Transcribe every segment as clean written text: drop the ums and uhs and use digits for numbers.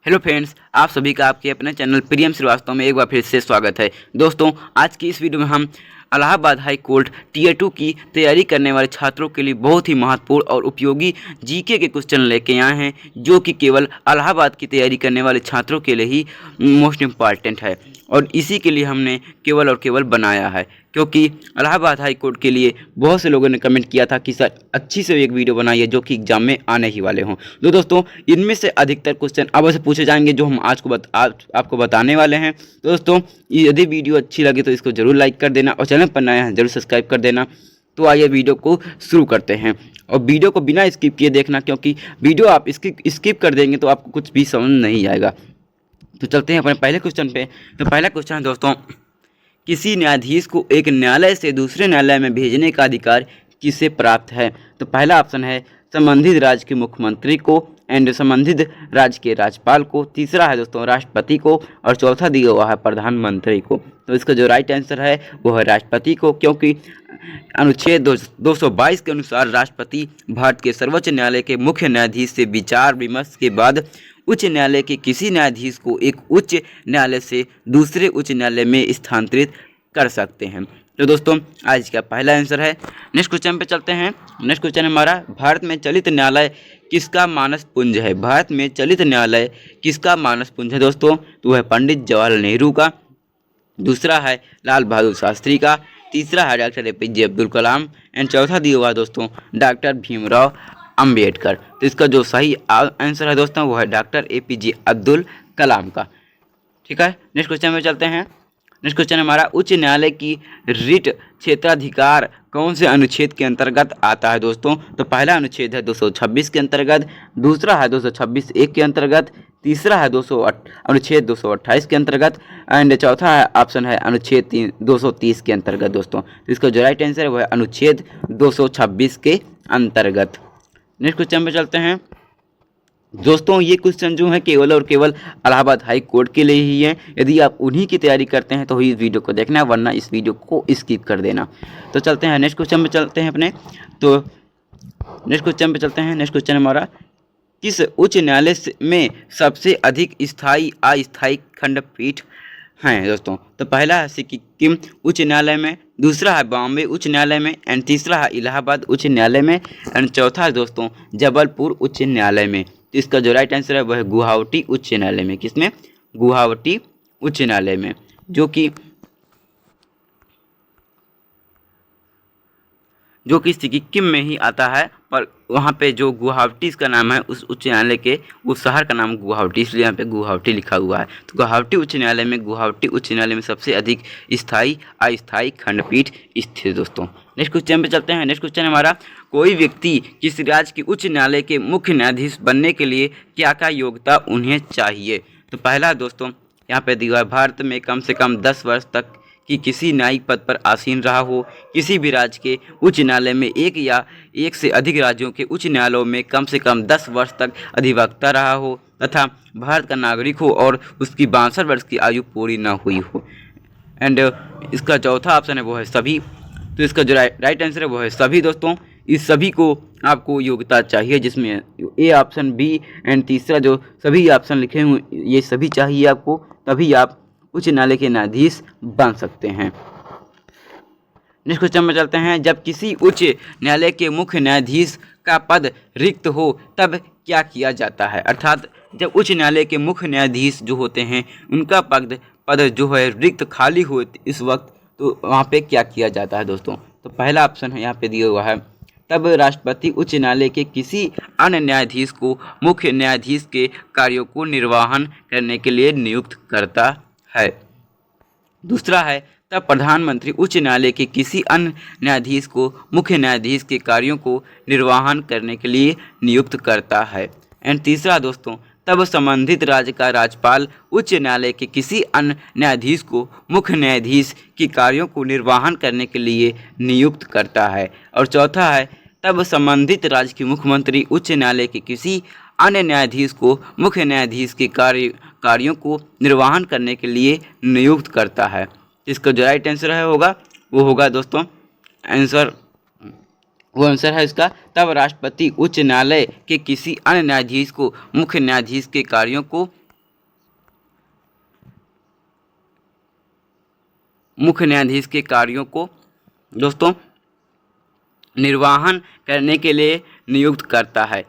Hello friends, आप सभी का आपके अपने चैनल प्रियम श्रीवास्तव में एक बार फिर से स्वागत है। दोस्तों, आज की इस वीडियो में हम इलाहाबाद हाई कोर्ट टीयर 2 की तैयारी करने वाले छात्रों के लिए बहुत ही महत्वपूर्ण और उपयोगी जीके के क्वेश्चन लेके आए हैं, जो कि केवल इलाहाबाद की तैयारी करने वाले छात्रों के लिए ही मोस्ट इम्पॉर्टेंट है। और इसी के लिए हमने केवल और केवल बनाया है, क्योंकि इलाहाबाद हाई कोर्ट के लिए बहुत से लोगों ने कमेंट किया था कि सर अच्छी से एक वीडियो बनाइए जो कि एग्जाम में आने ही वाले हों। तो दोस्तों, इनमें से अधिकतर क्वेश्चन अवश्य पूछे जाएंगे जो हम आज को आपको बताने वाले हैं। तो दोस्तों, यदि वीडियो अच्छी लगे तो इसको जरूर लाइक कर देना और चैनल पर नया है जरूर सब्सक्राइब कर देना। तो आइए वीडियो को शुरू करते हैं, और वीडियो को बिना स्किप किए देखना, क्योंकि वीडियो आप स्किप कर देंगे तो आपको कुछ भी समझ नहीं आएगा। तो चलते हैं अपने पहले क्वेश्चन पे। तो पहला क्वेश्चन है दोस्तों, किसी न्यायाधीश को एक न्यायालय से दूसरे न्यायालय में भेजने का अधिकार किसे प्राप्त है? तो पहला ऑप्शन है संबंधित राज्य के मुख्यमंत्री को एंड संबंधित राज्य के राज्यपाल को। तीसरा है दोस्तों राष्ट्रपति को, और चौथा दिया हुआ है प्रधानमंत्री को। तो इसका जो राइट आंसर है वो है राष्ट्रपति को, क्योंकि अनुच्छेद 222 के अनुसार राष्ट्रपति भारत के सर्वोच्च न्यायालय के मुख्य न्यायाधीश से विचार विमर्श के बाद उच्च न्यायालय के किसी न्यायाधीश को एक उच्च न्यायालय से दूसरे उच्च न्यायालय में स्थानांतरित कर सकते हैं। तो दोस्तों, आज का पहला आंसर है। नेक्स्ट क्वेश्चन पे चलते हैं। नेक्स्ट क्वेश्चन हमारा, भारत में चलित न्यायालय किसका मानस पुंज है? भारत में चलित न्यायालय किसका मानस पुंज है दोस्तों? तो वह पंडित जवाहरलाल नेहरू का। दूसरा है लाल बहादुर शास्त्री का। तीसरा है doctor APJ Abdul Kalam, and चौथा दिया हुआ दोस्तों डॉक्टर भीमराव अंबेडकर। तो इसका जो सही आंसर है दोस्तों वो है डॉक्टर APJ अब्दुल कलाम का। ठीक है, नेक्स्ट क्वेश्चन में चलते हैं। नेक्स्ट क्वेश्चन हमारा, उच्च न्यायालय की रिट क्षेत्राधिकार कौन से अनुच्छेद के अंतर्गत आता है दोस्तों? तो पहला अनुच्छेद है 226 के अंतर्गत, दूसरा है 226(1) के अंतर्गत, तीसरा है अनुच्छेद 228 के अंतर्गत, एंड चौथा है ऑप्शन है अनुच्छेद 230 के अंतर्गत दोस्तों। तो इसका जो राइट आंसर है वो है अनुच्छेद 226 के अंतर्गत। नेक्स्ट क्वेश्चन पे चलते हैं। दोस्तों, ये क्वेश्चन जो है केवल और केवल इलाहाबाद हाई कोर्ट के लिए ही है। यदि आप उन्हीं की तैयारी करते हैं तो इस वीडियो को देखना, वरना इस वीडियो को स्किप कर देना। तो चलते हैं नेक्स्ट क्वेश्चन पे चलते हैं अपने। तो नेक्स्ट क्वेश्चन पे चलते हैं। नेक्स्ट क्वेश्चन हमारा, किस उच्च न्यायालय में सबसे अधिक स्थायी अस्थायी खंडपीठ हैं दोस्तों? तो पहला है सिक्किम उच्च न्यायालय में, दूसरा है बॉम्बे उच्च न्यायालय में, एंड तीसरा है इलाहाबाद उच्च न्यायालय में, एंड चौथा है दोस्तों जबलपुर उच्च न्यायालय में। तो इसका जो राइट आंसर है वह है गुवाहाटी उच्च न्यायालय में। किसमें? गुवाहाटी उच्च न्यायालय में, जो कि सिक्किम में ही आता है, पर वहाँ पे जो गुवाहाटी इसका नाम है, उस उच्च न्यायालय के उस शहर का नाम गुवाहाटी, इसलिए यहाँ पे गुवाहाटी लिखा हुआ है। तो गुवाहाटी उच्च न्यायालय में, गुवाहाटी उच्च न्यायालय में सबसे अधिक स्थायी अस्थायी खंडपीठ स्थित है दोस्तों। नेक्स्ट क्वेश्चन पे चलते हैं। नेक्स्ट क्वेश्चन हमारा, कोई व्यक्ति किसी राज्य के उच्च न्यायालय के मुख्य न्यायाधीश बनने के लिए क्या क्या योग्यता उन्हें चाहिए? तो पहला दोस्तों यहाँ पे दिया है, भारत में कम से कम 10 वर्ष तक कि किसी न्यायिक पद पर आसीन रहा हो, किसी भी राज्य के उच्च न्यायालय में एक या एक से अधिक राज्यों के उच्च न्यायालयों में कम से कम 10 वर्ष तक अधिवक्ता रहा हो, तथा भारत का नागरिक हो और उसकी 62 वर्ष की आयु पूरी न हुई हो। एंड इसका चौथा ऑप्शन है वो है सभी। तो इसका जो राइट आंसर है वो है सभी दोस्तों। इस सभी को आपको योग्यता चाहिए, जिसमें ए ऑप्शन, बी एंड तीसरा जो सभी ऑप्शन लिखे हुए ये सभी चाहिए आपको, तभी आप उच्च न्यायालय के न्यायाधीश बन सकते हैं। नेक्स्ट क्वेश्चन में चलते हैं। जब किसी उच्च न्यायालय के मुख्य न्यायाधीश का पद रिक्त हो तब क्या किया जाता है? अर्थात जब उच्च न्यायालय के मुख्य न्यायाधीश जो होते हैं उनका पद जो है रिक्त खाली हो इस वक्त, तो वहाँ पे क्या किया जाता है दोस्तों? तो पहला ऑप्शन है यहाँ पे दिया हुआ है, तब राष्ट्रपति उच्च न्यायालय के किसी अन्य न्यायाधीश को मुख्य न्यायाधीश के कार्यों को निर्वहन करने के लिए नियुक्त करता है। दूसरा है, तब प्रधानमंत्री उच्च न्यायालय के किसी अन्य न्यायाधीश को मुख्य न्यायाधीश के कार्यों को निर्वहन करने के लिए नियुक्त करता है। एंड तीसरा दोस्तों, तब संबंधित राज्य का राज्यपाल उच्च न्यायालय के किसी अन्य न्यायाधीश को मुख्य न्यायाधीश के कार्यों को निर्वहन करने के लिए नियुक्त करता है। और चौथा है, तब संबंधित राज्य के मुख्यमंत्री उच्च न्यायालय के किसी अन्य न्यायाधीश को मुख्य न्यायाधीश के कार्यों को निर्वहन करने के लिए नियुक्त करता है। इसका जो राइट आंसर है होगा वो होगा दोस्तों आंसर है इसका, तब राष्ट्रपति उच्च न्यायालय के किसी अन्य न्यायाधीश को मुख्य न्यायाधीश के कार्यों को मुख्य न्यायाधीश के कार्यों को दोस्तों निर्वहन करने के लिए नियुक्त करता है।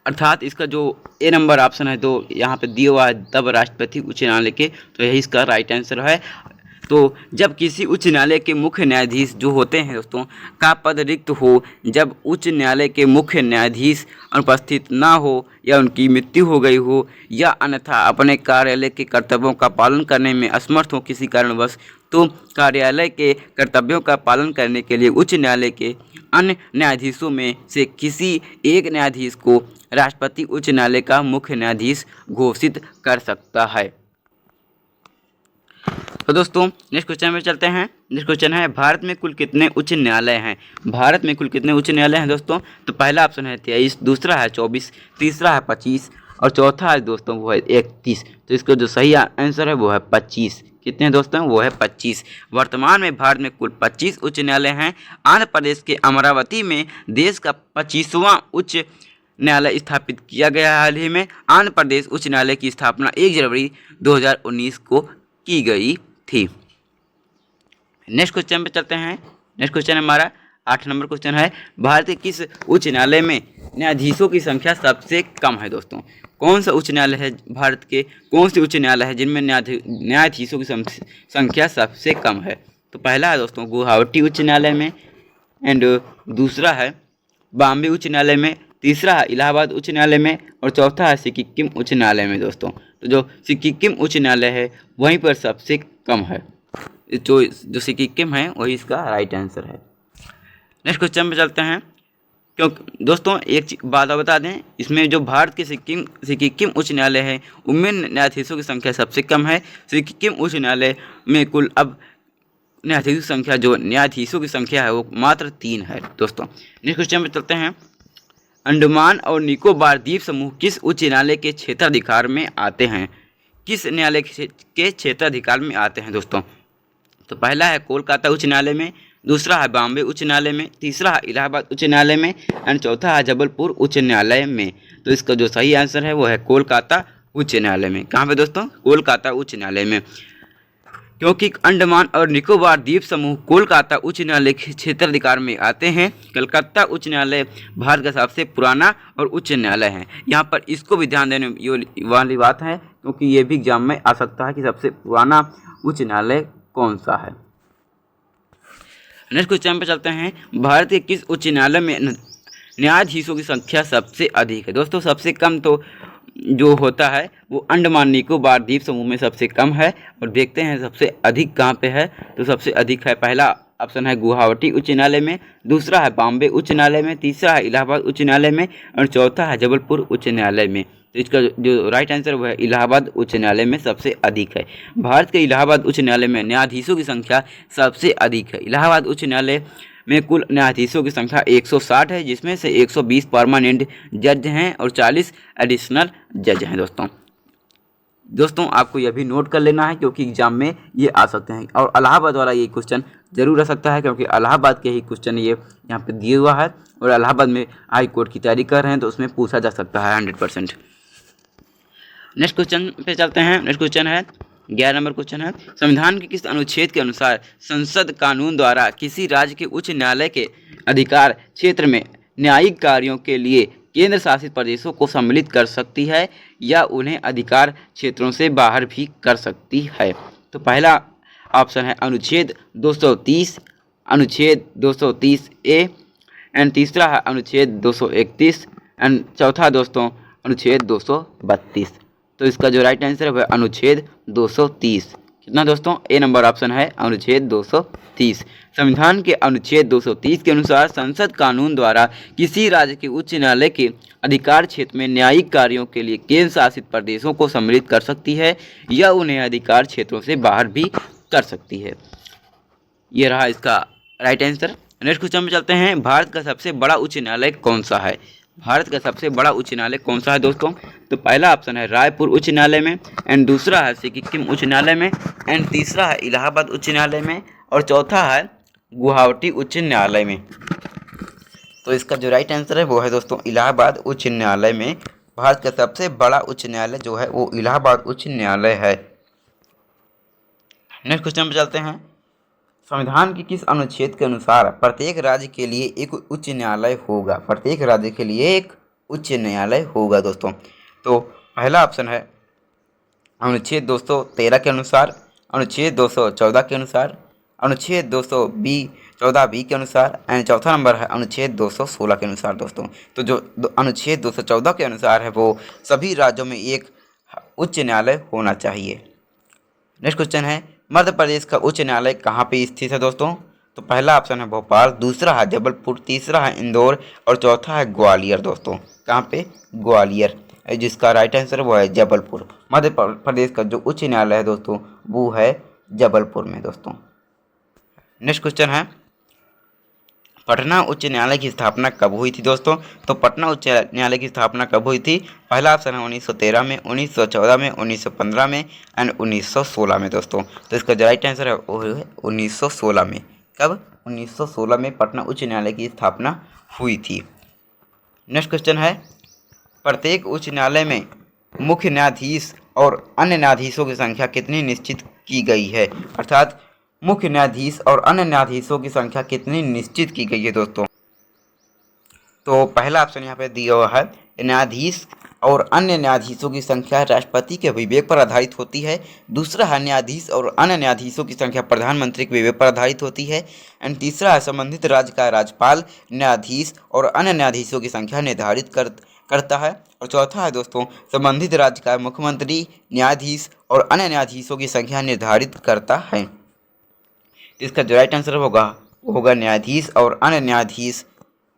अर्थात इसका जो ए नंबर ऑप्शन है तो यहाँ पे दिया हुआ है तब राष्ट्रपति उच्च न्यायालय के, तो यही इसका राइट आंसर है। तो जब किसी उच्च न्यायालय के मुख्य न्यायाधीश जो होते हैं दोस्तों का पद रिक्त हो, जब उच्च न्यायालय के मुख्य न्यायाधीश अनुपस्थित ना हो या उनकी मृत्यु हो गई हो या अन्यथा अपने कार्यालय के कर्तव्यों का पालन करने में असमर्थ हो किसी कारणवश, तो कार्यालय के कर्तव्यों का पालन करने के लिए उच्च न्यायालय के अन्य न्यायाधीशों में से किसी एक न्यायाधीश को राष्ट्रपति उच्च न्यायालय का मुख्य न्यायाधीश घोषित कर सकता है। तो दोस्तों नेक्स्ट क्वेश्चन में चलते हैं। नेक्स्ट क्वेश्चन है भारत में कुल कितने उच्च न्यायालय हैं? भारत में कुल कितने उच्च न्यायालय हैं दोस्तों? तो पहला ऑप्शन है 23, दूसरा है 24, तीसरा है 25 और चौथा है दोस्तों वो है 31। तो इसका जो सही आंसर है वो है 25। कितने दोस्तों? वो है 25। वर्तमान में भारत में कुल 25 उच्च न्यायालय हैं। आंध्र प्रदेश के अमरावती में देश का 25वां उच्च न्यायालय स्थापित किया गया है। हाल ही में आंध्र प्रदेश उच्च न्यायालय की स्थापना 1 जनवरी 2019 को की गई थी। नेक्स्ट क्वेश्चन पे चलते हैं। नेक्स्ट क्वेश्चन हमारा 8 नंबर क्वेश्चन है, भारत के किस उच्च न्यायालय में न्यायाधीशों की संख्या सबसे कम है? दोस्तों कौन सा उच्च न्यायालय है भारत के, कौन से उच्च न्यायालय है जिनमें न्यायाधीशों की संख्या सबसे कम है? तो पहला है दोस्तों गुवाहाटी उच्च न्यायालय में, एंड दूसरा है बॉम्बे उच्च न्यायालय में, तीसरा है इलाहाबाद उच्च न्यायालय में और चौथा है सिक्किम उच्च न्यायालय में। दोस्तों तो जो सिक्किम उच्च न्यायालय है वहीं पर सबसे कम है। जो सिक्किम है वही इसका राइट आंसर है। नेक्स्ट क्वेश्चन पे चलते हैं। क्योंकि दोस्तों एक बात बता दें, इसमें जो भारत के सिक्किम उच्च न्यायालय है उनमें न्यायाधीशों की संख्या सबसे कम है। सिक्किम उच्च न्यायालय में कुल अब न्यायाधीशों की संख्या है वो मात्र 3 है। दोस्तों नेक्स्ट क्वेश्चन पे चलते हैं। अंडमान और निकोबार द्वीप समूह किस उच्च न्यायालय के क्षेत्राधिकार में आते हैं? किस न्यायालय के क्षेत्राधिकार में आते हैं दोस्तों? तो पहला है कोलकाता उच्च न्यायालय में, दूसरा है बॉम्बे उच्च न्यायालय में, तीसरा है इलाहाबाद उच्च न्यायालय में एंड चौथा है जबलपुर उच्च न्यायालय में। तो इसका जो सही आंसर है वो है कोलकाता उच्च न्यायालय में। कहाँ पे दोस्तों? कोलकाता उच्च न्यायालय में। क्योंकि अंडमान और निकोबार द्वीप समूह कोलकाता उच्च न्यायालय के क्षेत्राधिकार में आते हैं। कलकत्ता उच्च न्यायालय भारत का सबसे पुराना और उच्च न्यायालय है। यहाँ पर इसको भी ध्यान देने वाली बात है क्योंकि ये भी एग्जाम में आ सकता है कि सबसे पुराना उच्च न्यायालय कौन सा है। नेक्स्ट क्वेश्चन पे चलते हैं। भारत के किस उच्च न्यायालय में न्यायाधीशों की संख्या सबसे अधिक है? दोस्तों सबसे कम तो जो होता है वो अंडमान निकोबार द्वीप समूह में सबसे कम है। और देखते हैं सबसे अधिक कहाँ पे है। तो सबसे अधिक है, पहला ऑप्शन है गुवाहाटी उच्च न्यायालय में, दूसरा है बॉम्बे उच्च न्यायालय में, तीसरा है इलाहाबाद उच्च न्यायालय में और चौथा है जबलपुर उच्च न्यायालय में। तो इसका जो राइट आंसर वो है इलाहाबाद उच्च न्यायालय में सबसे अधिक है। भारत के इलाहाबाद उच्च न्यायालय में न्यायाधीशों की संख्या सबसे अधिक है। इलाहाबाद उच्च न्यायालय में कुल न्यायाधीशों की संख्या 160 है, जिसमें से 120 परमानेंट जज हैं और 40 एडिशनल जज हैं। दोस्तों आपको यह भी नोट कर लेना है क्योंकि एग्जाम में ये आ सकते हैं और इलाहाबाद वाला ये क्वेश्चन जरूर आ सकता है क्योंकि इलाहाबाद के ही क्वेश्चन ये यहाँ पे दिए हुआ है और इलाहाबाद में हाई कोर्ट की तैयारी कर रहे हैं तो उसमें पूछा जा सकता है 100%। नेक्स्ट क्वेश्चन पे चलते हैं। नेक्स्ट क्वेश्चन है 11 नंबर क्वेश्चन है, संविधान के किस अनुच्छेद के अनुसार संसद कानून द्वारा किसी राज्य के उच्च न्यायालय के अधिकार क्षेत्र में न्यायिक कार्यों के लिए केंद्र शासित प्रदेशों को सम्मिलित कर सकती है या उन्हें अधिकार क्षेत्रों से बाहर भी कर सकती है? तो पहला ऑप्शन है अनुच्छेद 230, अनुच्छेद 230 ए एंड तीसरा है अनुच्छेद 231 एंड चौथा दोस्तों अनुच्छेद 232। तो इसका जो राइट आंसर है वह अनुच्छेद 230। कितना दोस्तों? ए नंबर ऑप्शन है अनुच्छेद 230। संविधान के अनुच्छेद 230 के अनुसार संसद कानून द्वारा किसी राज्य के उच्च न्यायालय के अधिकार क्षेत्र में न्यायिक कार्यों के लिए केंद्र शासित प्रदेशों को सम्मिलित कर सकती है या उन्हें अधिकार क्षेत्रों से बाहर भी कर सकती है। ये रहा इसका राइट आंसर। नेक्स्ट क्वेश्चन में चलते हैं। भारत का सबसे बड़ा उच्च न्यायालय कौन सा है? भारत का सबसे बड़ा उच्च न्यायालय कौन सा है दोस्तों? तो पहला ऑप्शन है रायपुर उच्च न्यायालय में एंड दूसरा है सिक्किम उच्च न्यायालय में एंड तीसरा है इलाहाबाद उच्च न्यायालय में और चौथा है गुवाहाटी उच्च न्यायालय में। तो इसका जो राइट आंसर है वो है दोस्तों इलाहाबाद उच्च न्यायालय में। भारत का सबसे बड़ा उच्च न्यायालय जो है वो इलाहाबाद उच्च न्यायालय है। नेक्स्ट क्वेश्चन पे चलते हैं। संविधान के किस अनुच्छेद के अनुसार प्रत्येक राज्य के लिए एक उच्च न्यायालय होगा? प्रत्येक राज्य के लिए एक उच्च न्यायालय होगा दोस्तों। तो पहला ऑप्शन है अनुच्छेद 213 के अनुसार, अनुच्छेद 214 के अनुसार, अनुच्छेद 214B के अनुसार एंड चौथा नंबर है अनुच्छेद 216 के अनुसार दोस्तों। तो जो अनुच्छेद 214 के अनुसार है वो सभी राज्यों में एक उच्च न्यायालय होना चाहिए। नेक्स्ट क्वेश्चन है मध्य प्रदेश का उच्च न्यायालय कहाँ पे स्थित है दोस्तों? तो पहला ऑप्शन है भोपाल, दूसरा है जबलपुर, तीसरा है इंदौर और चौथा है ग्वालियर दोस्तों। कहाँ पे? ग्वालियर। जिसका राइट आंसर वो है जबलपुर। मध्य प्रदेश का जो उच्च न्यायालय है दोस्तों वो है जबलपुर में दोस्तों। नेक्स्ट क्वेश्चन है पटना उच्च न्यायालय की स्थापना कब हुई थी दोस्तों? तो पटना उच्च न्यायालय की स्थापना कब हुई थी? पहला ऑप्शन है 1913 में, 1914 में, 1915 में एंड 1916 में दोस्तों। तो इसका जो राइट आंसर है वो है 1916 में। कब? 1916 में पटना उच्च न्यायालय की स्थापना हुई थी। नेक्स्ट क्वेश्चन है प्रत्येक उच्च न्यायालय में मुख्य न्यायाधीश और अन्य न्यायाधीशों की संख्या कितनी निश्चित की गई है? अर्थात मुख्य न्यायाधीश और अन्य न्यायाधीशों की संख्या कितनी निश्चित की गई है दोस्तों? तो पहला ऑप्शन यहाँ पे दिया हुआ है न्यायाधीश और अन्य न्यायाधीशों की संख्या राष्ट्रपति के विवेक पर आधारित होती है। दूसरा है न्यायाधीश और अन्य न्यायाधीशों की संख्या प्रधानमंत्री के विवेक पर आधारित होती है एंड तीसरा है संबंधित राज्य का राज्यपाल न्यायाधीश और अन्य न्यायाधीशों की संख्या निर्धारित करता है और चौथा है दोस्तों संबंधित राज्य का मुख्यमंत्री न्यायाधीश और अन्य न्यायाधीशों की संख्या निर्धारित करता है। इसका जो राइट आंसर होगा वो होगा न्यायाधीश और अन्य न्यायाधीश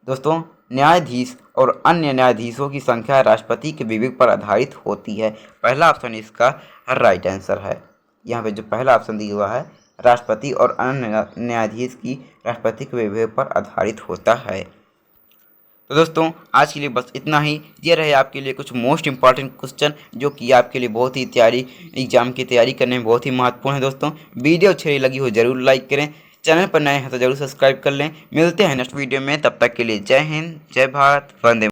दोस्तों। न्यायाधीश और अन्य न्यायाधीशों की संख्या राष्ट्रपति के विवेक पर आधारित होती है। पहला ऑप्शन इसका राइट आंसर है। यहाँ पे जो पहला ऑप्शन दिया हुआ है राष्ट्रपति और अन्य न्यायाधीश की राष्ट्रपति के विवेक पर आधारित होता है। तो दोस्तों आज के लिए बस इतना ही। ये रहे आपके लिए कुछ मोस्ट इंपॉर्टेंट क्वेश्चन जो कि आपके लिए बहुत ही एग्जाम की तैयारी करने में बहुत ही महत्वपूर्ण है दोस्तों। वीडियो अच्छी लगी हो जरूर लाइक करें, चैनल पर नए हैं तो जरूर सब्सक्राइब कर लें। मिलते हैं नेक्स्ट वीडियो में, तब तक के लिए जय हिंद, जय भारत, वंदे।